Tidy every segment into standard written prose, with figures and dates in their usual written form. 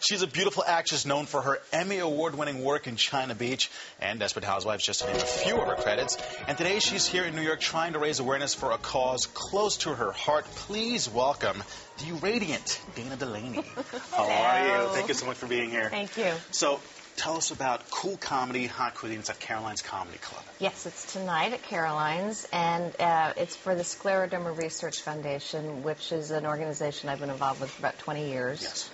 She's a beautiful actress known for her Emmy Award-winning work in China Beach and Desperate Housewives, just to name a few of her credits. And today she's here in New York trying to raise awareness for a cause close to her heart. Please welcome the radiant Dana Delany. How are you? Thank you so much for being here. Thank you. So, tell us about cool comedy, hot cuisines at Caroline's Comedy Club. Yes, it's tonight at Caroline's, and it's for the Scleroderma Research Foundation, which is an organization I've been involved with for about 20 years. Yes.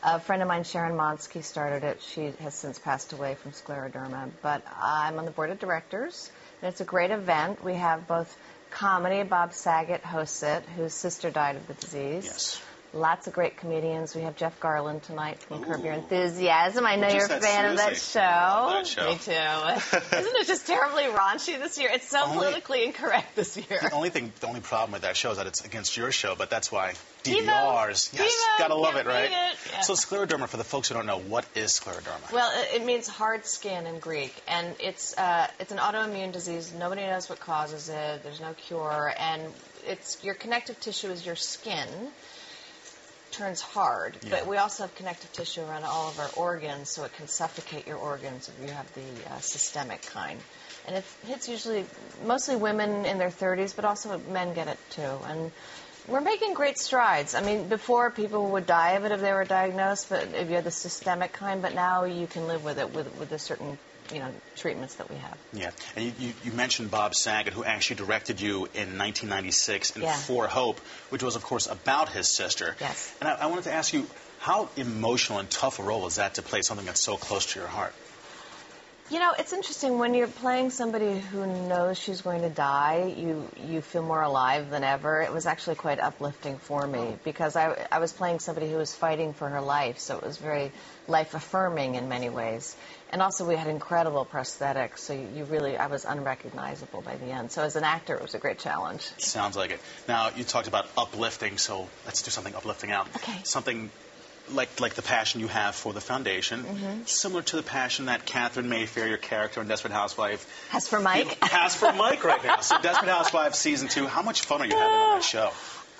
A friend of mine, Sharon Monsky, started it. She has since passed away from scleroderma, but I'm on the board of directors, and it's a great event. We have both comedy. Bob Saget hosts it, whose sister died of the disease. Yes. Lots of great comedians. We have Jeff Garland tonight from Curb Your Enthusiasm. I know you're a fan of that show. That show. Me too. Isn't it just terribly raunchy this year? It's so politically incorrect this year. The only problem with that show is that it's against your show, but that's why DVRs. Yes, gotta love it, right? Yeah. So scleroderma, for the folks who don't know, what is scleroderma? Well, it means hard skin in Greek, and it's an autoimmune disease. Nobody knows what causes it. There's no cure, and your connective tissue is your skin. Turns hard, but we also have connective tissue around all of our organs, so it can suffocate your organs if you have the systemic kind. And it hits usually mostly women in their 30s, but also men get it too. And we're making great strides. I mean, before people would die of it if they were diagnosed, but if you had the systemic kind, but now you can live with it with a certain treatments that we have. Yeah, and you mentioned Bob Saget, who actually directed you in 1996 in For Hope, which was, of course, about his sister. Yes. And I wanted to ask you, how emotional and tough a role is that to play something that's so close to your heart? You know, it's interesting. When you're playing somebody who knows she's going to die, you feel more alive than ever. It was actually quite uplifting for me because I was playing somebody who was fighting for her life, so it was very life-affirming in many ways. And also we had incredible prosthetics, so I was unrecognizable by the end. So as an actor, it was a great challenge. Sounds like it. Now, you talked about uplifting, so let's do something uplifting now. Okay. Something like the passion you have for the foundation, similar to the passion that Catherine Mayfair, your character in Desperate Housewives, has for Mike. Has for Mike right now. So Desperate Housewives Season 2, how much fun are you having on that show?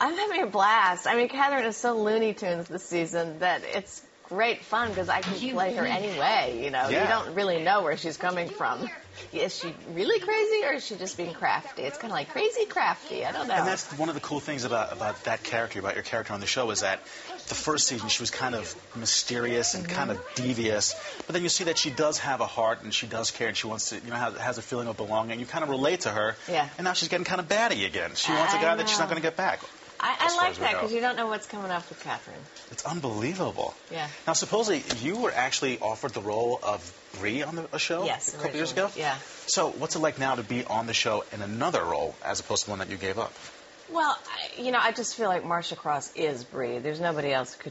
I'm having a blast. I mean, Catherine is so Looney Tunes this season that it's great fun because I can play her anyway, You don't really know where she's coming from. Is she really crazy or is she just being crafty? It's kind of like crazy crafty. I don't know. And that's one of the cool things about that character, about your character on the show, is that the first season she was kind of mysterious and kind of devious, but then you see that she does have a heart and she does care and she wants to, has a feeling of belonging. You kind of relate to her. Yeah. And now she's getting kind of batty again. She wants a guy that she's not going to get back. I like that because you don't know what's coming up with Catherine. It's unbelievable. Yeah. Now, supposedly you were actually offered the role of Bree on a show a couple years ago? Yeah. So what's it like now to be on the show in another role as opposed to one that you gave up? Well, I just feel like Marcia Cross is Bree. There's nobody else who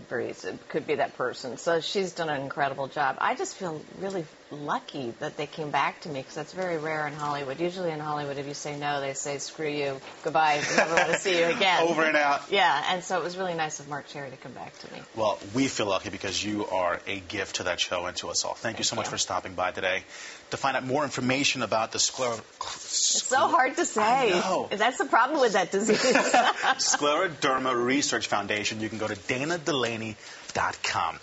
could be that person. So she's done an incredible job. I just feel really lucky that they came back to me because that's very rare in Hollywood. Usually in Hollywood, if you say no, they say screw you, goodbye, we never want to see you again. Over and out. Yeah, and so it was really nice of Mark Cherry to come back to me. Well, we feel lucky because you are a gift to that show and to us all. Thank you so much for stopping by today. To find out more information about the It's so hard to say. I know. That's the problem with that disease. Scleroderma Research Foundation. You can go to DanaDelany.com.